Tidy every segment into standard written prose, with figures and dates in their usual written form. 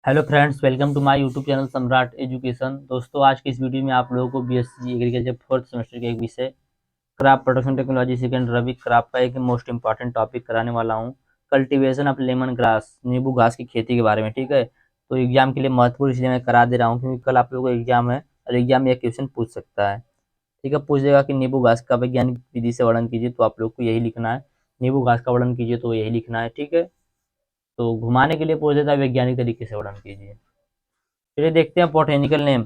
Hello friends, welcome to my YouTube channel Samrat education. दोस्तों, आज की इस वीडियो में आप लोगों को बीएससी एग्रीकल्चर फोर्थ सेमेस्टर के एक विषय क्रॉप प्रोटेक्शन टेक्नोलॉजी सेकंड रबी क्रॉप का एक मोस्ट इंपॉर्टेंट टॉपिक कराने वाला हूं, कल्टीवेशन ऑफ लेमन ग्रास, नींबू घास की खेती के बारे में। ठीक है, तो एग्जाम के लिए महत्वपूर्ण इसलिए मैं करा दे रहा हूँ क्योंकि कल आप लोगों को एग्जाम है और एग्जाम में एक क्वेश्चन पूछ सकता है। ठीक है, पूछ देगा कि नींबू घास का वैज्ञानिक विधि से वर्णन कीजिए, तो आप लोग को यही लिखना है। नींबू घास का वर्णन कीजिए तो यही लिखना है। ठीक है, तो घुमाने के लिए पूछ देता है वैज्ञानिक तरीके से वर्णन कीजिए। चलिए देखते हैं बोटेनिकल नेम।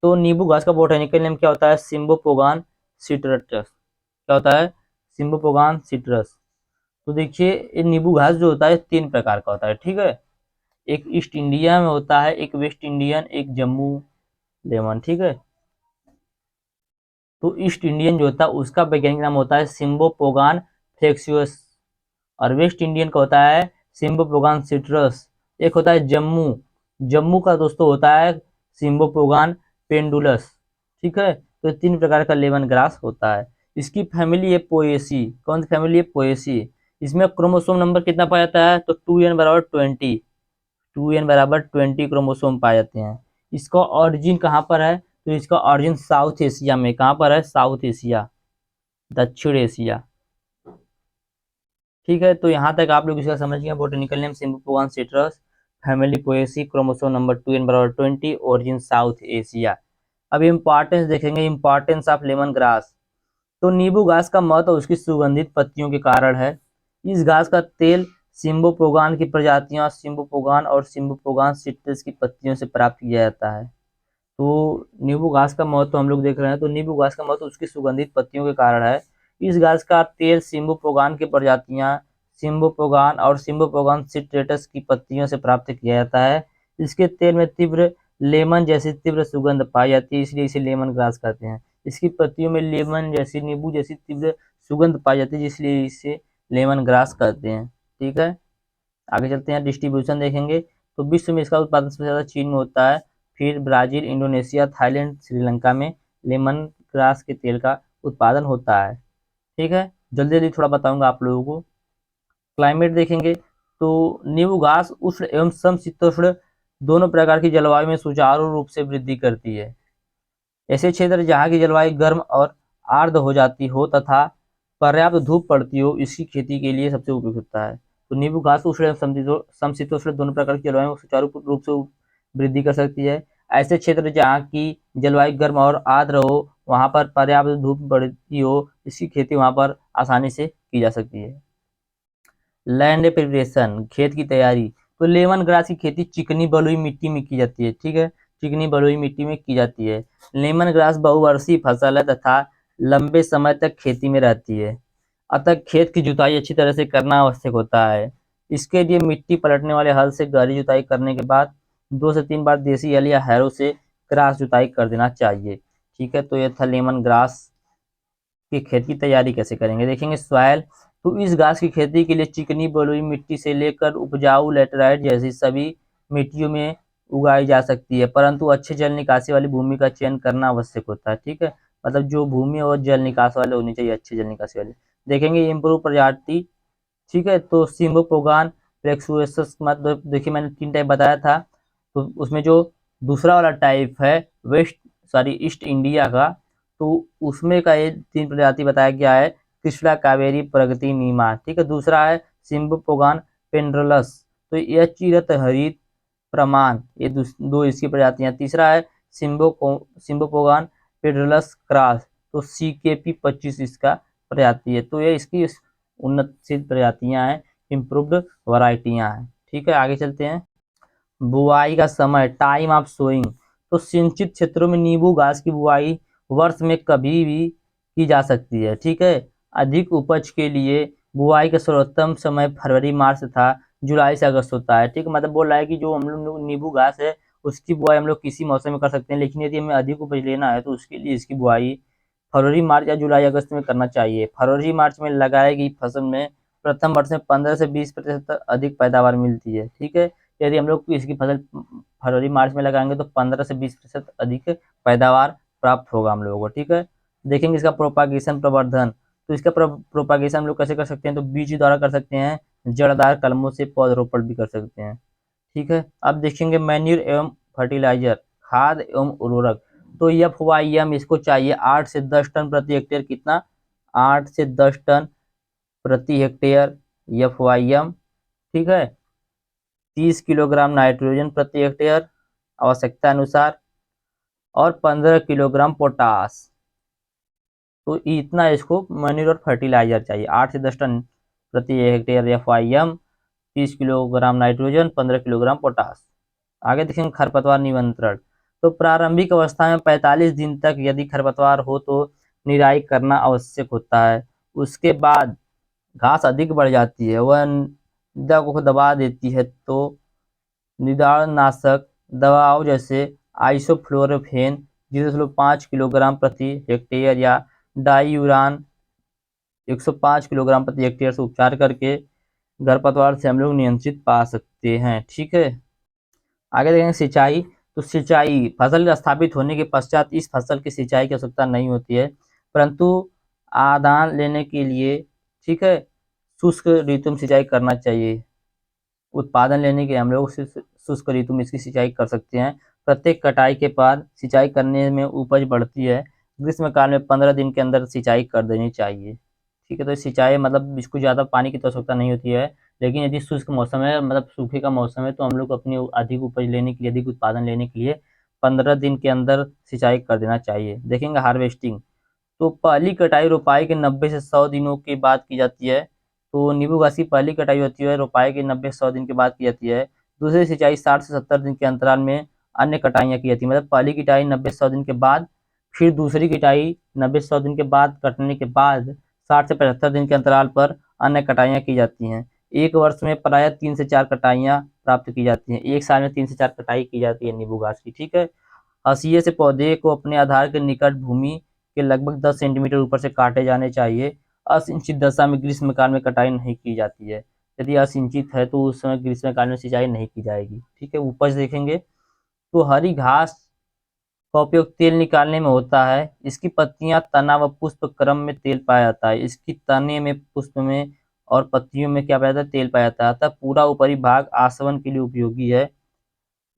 तो नींबू घास का बोटेनिकल नेम क्या होता है? सिम्बोपोगान सिट्रस। क्या होता है? सिम्बोपोगान सिट्रस। तो देखिए, ये नींबू घास जो होता है तीन प्रकार का होता है। ठीक है, एक ईस्ट इंडिया में होता है, एक वेस्ट इंडियन, एक जम्मू लेमन। ठीक है, तो ईस्ट इंडियन जो होता है उसका वैज्ञानिक नाम होता है सिम्बोपोगान फ्लेक्सियस, और वेस्ट इंडियन का होता है सिम्बोपोगान सिट्रस। एक होता है जम्मू, जम्मू का दोस्तों होता है सिम्बोपोगान पेंडुलस। ठीक है, तो तीन प्रकार का लेमन ग्रास होता है। इसकी फैमिली है पोएसी। कौन सी फैमिली है? पोएसी। इसमें क्रोमोसोम नंबर कितना पाया जाता है? तो 2n बराबर 20, 2n बराबर 20 क्रोमोसोम पाए जाते हैं। इसका ऑरिजिन कहाँ पर है? तो इसका ऑरिजिन साउथ एशिया में। कहाँ पर है? साउथ एशिया, दक्षिण एशिया। ठीक है, तो यहाँ तक आप लोग इसका समझ गए। Botanical name cymbopogon citrus, family Poaceae, chromosome number 2n बराबर 20, ओरिजिन साउथ एशिया। अब इंपॉर्टेंस देखेंगे, इंपॉर्टेंस ऑफ लेमन ग्रास। तो नींबू घास का महत्व उसकी सुगंधित पत्तियों के कारण है। इस घास का तेल सिम्बोपोगान की प्रजातियों, सिम्बोपोगान और सिम्बोपोगान सिट्रस की पत्तियों से प्राप्त किया जाता है। तो नींबू घास का महत्व हम लोग देख रहे हैं, तो नींबू घास का महत्व उसकी सुगंधित पत्तियों के कारण है। इस घास का तेल सिम्बोपोगान की प्रजातियां, सिम्बोपोगान और सिम्बोपोगान सिट्रेटस की पत्तियों से प्राप्त किया जाता है। इसके तेल में तीव्र लेमन जैसी तीव्र सुगंध पाई जाती है, इसलिए इसे लेमन ग्रास कहते हैं। इसकी पत्तियों में लेमन जैसी, नींबू जैसी तीव्र सुगंध पाई जाती है, इसलिए इसे लेमन ग्रास कहते हैं। ठीक है, आगे चलते हैं, डिस्ट्रीब्यूशन देखेंगे। तो विश्व में इसका उत्पादन सबसे ज़्यादा चीन में होता है, फिर ब्राजील, इंडोनेशिया, थाईलैंड, श्रीलंका में लेमन ग्रास के तेल का उत्पादन होता है। ठीक है, जल्दी जल्दी थोड़ा बताऊंगा आप लोगों को। क्लाइमेट देखेंगे तो नींबू घास उष्ण एवं समशीतोष्ण दोनों प्रकार की जलवायु में सुचारू रूप से वृद्धि करती है। ऐसे क्षेत्र जहाँ की जलवायु गर्म और आर्द्र हो जाती हो तथा पर्याप्त धूप पड़ती हो, इसकी खेती के लिए सबसे उपयुक्त होता है। तो नींबू घास उष्ण एवं समशीतोष्ण दोनों प्रकार की जलवायु में सुचारू रूप से वृद्धि कर सकती है। ऐसे क्षेत्र जहाँ की जलवायु गर्म और आर्द्र हो, वहाँ पर पर्याप्त धूप पड़ती हो, इसकी खेती वहाँ पर आसानी से की जा सकती है। लैंड प्रिपरेशन, खेत की तैयारी। तो लेमन ग्रास की खेती चिकनी बलुई मिट्टी में की जाती है। ठीक है, चिकनी बलुई मिट्टी में की जाती है। लेमन ग्रास बहुवर्षीय फसल है तथा लंबे समय तक खेती में रहती है, अतः खेत की जुताई अच्छी तरह से करना आवश्यक होता है। इसके लिए मिट्टी पलटने वाले हल से गहरी जुताई करने के बाद 2 से 3 बार देसी हल या हैरो से क्रॉस जुताई कर देना चाहिए। ठीक है, तो ये था लेमन ग्रास की खेत की तैयारी कैसे करेंगे, देखेंगे। सॉयल, तो इस घास की खेती के लिए चिकनी बलुई मिट्टी से लेकर उपजाऊ लेटराइट जैसी सभी मिट्टियों में उगाई जा सकती है, परंतु अच्छे जल निकासी वाली भूमि का चयन करना आवश्यक होता है। ठीक है, मतलब जो भूमि और जल निकास वाले होनी चाहिए, अच्छे जल निकासी वाले। देखेंगे इम्प्रूव प्रजाति। ठीक है, तो सिम्बोपोगान फ्लेक्सुएसस, मतलब देखिए मैंने 3 टाइप बताया था, तो उसमें जो दूसरा वाला टाइप है ईस्ट इंडिया का, तो उसमें का ये 3 प्रजाति बताया गया है, कृष्णा, कावेरी, प्रगति, नीमा। ठीक है, दूसरा है सिम्बोपोगान पेंड्रलस, तो यह चिरत हरित प्रमाण, ये दो इसकी प्रजातियां। तीसरा है सिम्बोपोगान पेड्रलस क्रॉस, तो CKP 25 इसका प्रजाति है। तो ये इसकी उन्नतशील प्रजातियां हैं, इम्प्रूव्ड वैरायटियां हैं। ठीक है, आगे चलते हैं। बुआई का समय, टाइम ऑफ सोइंग। तो सिंचित क्षेत्रों में नींबू घास की बुआई वर्ष में कभी भी की जा सकती है। ठीक है, अधिक उपज के लिए बुआई का सर्वोत्तम समय फरवरी मार्च तथा जुलाई से अगस्त होता है। ठीक है, मतलब बोल रहा है कि जो हम लोग नींबू घास है उसकी बुआई हम लोग किसी मौसम में कर सकते हैं, लेकिन यदि हमें अधिक उपज लेना है तो उसके लिए इसकी बुआई फरवरी मार्च या जुलाई अगस्त में करना चाहिए। फरवरी मार्च में लगाई गई फसल में प्रथम वर्ष में 15 से 20% अधिक पैदावार मिलती है। ठीक है, यदि हम लोग इसकी फसल फरवरी मार्च में लगाएंगे तो 15 से 20% अधिक पैदावार प्राप्त होगा हम लोगों को। ठीक है, देखेंगे इसका प्रोपागेशन, प्रवर्धन। तो इसका प्रोपागेशन हम लोग कैसे कर सकते हैं? तो बीज द्वारा कर सकते हैं, जड़दार कलमों से पौधरोपण भी कर सकते हैं। ठीक है। अब देखेंगे मैन्यूर एवं फर्टिलाइजर, खाद एवं उर्वरक। तो FYM इसको चाहिए 8 से 10 टन प्रति हेक्टेयर। कितना? 8 से 10 टन प्रति हेक्टेयर FYM। ठीक है। 30 किलोग्राम नाइट्रोजन प्रति हेक्टेयर आवश्यकता अनुसार, और 15 किलोग्राम पोटास। तो इतना इसको मैन्यूर और फर्टिलाइजर चाहिए, 8 से 10 टन प्रति hectare FYM, 30 kilogram nitrogen, 15 kilogram potash. आगे देखेंगे खरपतवार नियंत्रण। तो प्रारंभिक अवस्था में 45 दिन तक यदि खरपतवार हो तो निराई करना आवश्यक होता है। उसके बाद घास अधिक बढ़ जाती है, वह निदा को दबा देती है, तो निदाननाशक दवाओं जैसे आइसोफ्लोरोफेन 0.5 किलोग्राम प्रति हेक्टेयर या डाईयूरान 105 किलोग्राम प्रति हेक्टेयर से उपचार करके खरपतवार से हम लोग नियंत्रित पा सकते हैं। ठीक है। आगे देखेंगे सिंचाई। तो सिंचाई, फसल स्थापित होने के पश्चात इस फसल की सिंचाई की आवश्यकता नहीं होती है, परंतु आदान लेने के लिए, ठीक है, शुष्क ऋतु में सिंचाई करना चाहिए। उत्पादन लेने के हम लोग शुष्क ऋतु में इसकी सिंचाई कर सकते हैं। प्रत्येक कटाई के बाद सिंचाई करने में उपज बढ़ती है। ग्रीष्मकाल में 15 दिन के अंदर सिंचाई कर देनी चाहिए। ठीक है। तो सिंचाई मतलब इसको ज़्यादा पानी की तो आवश्यकता नहीं होती है, लेकिन यदि शुष्क मौसम है, मतलब सूखे का मौसम है, तो हम लोग अपनी अधिक उपज लेने के लिए, अधिक उत्पादन लेने के लिए 15 दिन के अंदर सिंचाई कर देना चाहिए। देखेंगे हार्वेस्टिंग। तो पहली कटाई रोपाई के 90 से 100 दिनों के बाद की जाती है। तो नींबू घास की पहली कटाई होती है रोपाई के 90 से 100 दिन के बाद की जाती है। दूसरी सिंचाई 60 से 70 दिन के अंतराल में अन्य कटाइयाँ की जाती है। मतलब पहली कटाई 90 से 100 दिन के बाद, फिर दूसरी कटाई 90 से 100 दिन के बाद कटने के बाद 60 से 75 दिन के अंतराल पर अन्य कटाइयाँ की जाती हैं। एक वर्ष में प्रायः 3 से 4 कटाइयाँ प्राप्त की जाती हैं। एक साल में 3 से 4 कटाई की जाती है नींबू घास की। ठीक है। हाशिए से पौधे को अपने आधार के निकट भूमि के लगभग 10 सेंटीमीटर ऊपर से काटे जाने चाहिए। असिंचित दशा में ग्रीष्मकाल में कटाई नहीं की जाती है। यदि असिंचित है तो उस समय ग्रीष्मकाल में सिंचाई नहीं की जाएगी। ठीक है। उपज देखेंगे। तो हरी घास का उपयोग तेल निकालने में होता है। इसकी पत्तियां, तना व पुष्प क्रम में तेल पाया जाता है। इसकी तने में, पुष्प में और पत्तियों में क्या पाया जाता है? तेल पाया जाता है। अतः पूरा ऊपरी भाग आसवन के लिए उपयोगी है।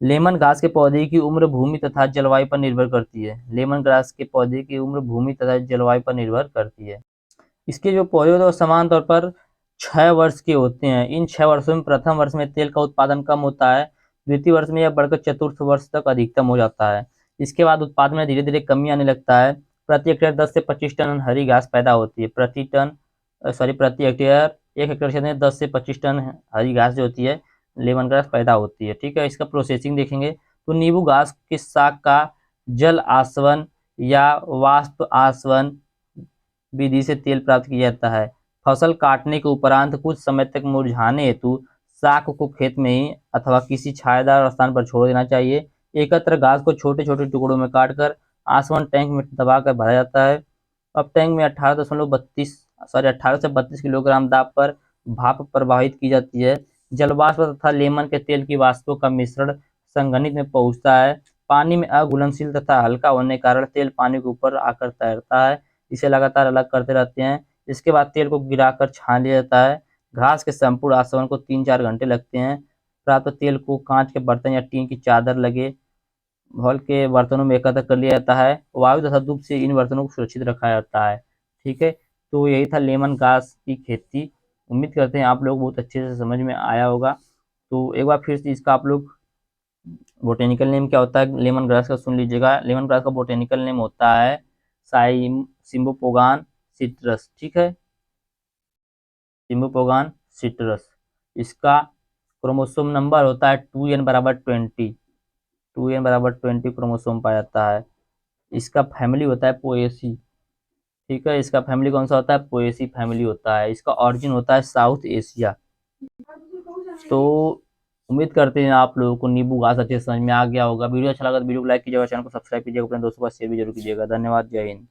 लेमन घास के पौधे की उम्र भूमि तथा जलवायु पर निर्भर करती है। लेमन घास के पौधे की उम्र भूमि तथा जलवायु पर निर्भर करती है। इसके जो पौधे होते हैं वो समान तौर पर 6 वर्ष के होते हैं। इन 6 वर्षों में प्रथम वर्ष में तेल का उत्पादन कम होता है, द्वितीय वर्ष में यह बढ़कर चतुर्थ वर्ष तक अधिकतम हो जाता है। इसके बाद उत्पादन में धीरे धीरे कमी आने लगता है। प्रति हेक्टेयर 10 से 25 टन हरी घास पैदा होती है। प्रति हेक्टेयर, 1 हेक्टेयर क्षेत्र में 10 से 25 टन हरी घास जो होती है, लेमन ग्रास पैदा होती है। ठीक है। इसका प्रोसेसिंग देखेंगे। तो नींबू घास के साग का जल आसवन या वाष्प आसवन विधि से तेल प्राप्त किया जाता है। फसल काटने के उपरांत कुछ समय तक मुरझाने हेतु साग को खेत में ही अथवा किसी छायादार स्थान पर छोड़ देना चाहिए। एकत्र घास को छोटे छोटे टुकड़ों में काटकर आसवन टैंक में दबाकर भरा जाता है। अब टैंक में 18 से 32 किलोग्राम दाब पर भाप प्रवाहित की जाती है। जलवाष्प तथा लेमन के तेल की वाष्पों का मिश्रण संघनित में पहुंचता है। पानी में अघुलनशील तथा हल्का होने के कारण तेल पानी के ऊपर आकर तैरता है। इसे लगातार अलग करते रहते हैं। इसके बाद तेल को गिराकर छान लिया जाता है। घास के संपूर्ण आसवन को 3-4 घंटे लगते हैं। प्राप्त तेल को कांच के बर्तन या टीन की चादर लगे हॉल के बर्तनों में एकत्र कर लिया जाता है। वायु तथा धूप से इन बर्तनों को सुरक्षित रखा जाता है। ठीक है। तो यही था लेमन घास की खेती। उम्मीद करते हैं आप लोग बहुत अच्छे से समझ में आया होगा। तो एक बार फिर से इसका आप लोग बोटेनिकल नेम क्या होता है लेमन ग्रास का सुन लीजिएगा। लेमन ग्रास का बोटेनिकल नेम होता है सिम्बोपोगान सिट्रस। ठीक है। सिम्बोपोगान सिट्रस। इसका क्रोमोसोम नंबर होता है 2n बराबर 20। 2n बराबर 20 क्रोमोसोम पाया जाता है। इसका फैमिली होता है पोएसी। ठीक है। इसका फैमिली कौन सा होता है? पोएसी फैमिली होता है। इसका ऑरिजिन होता है साउथ एशिया। तो उम्मीद करते हैं आप लोगों को नींबू घास अच्छे से समझ में आ गया होगा। वीडियो अच्छा लगा तो वीडियो को लाइक कीजिएगा, चैनल को सब्सक्राइब कीजिएगा, अपने दोस्तों का शेयर भी जरूर कीजिएगा। धन्यवाद। जय हिंद।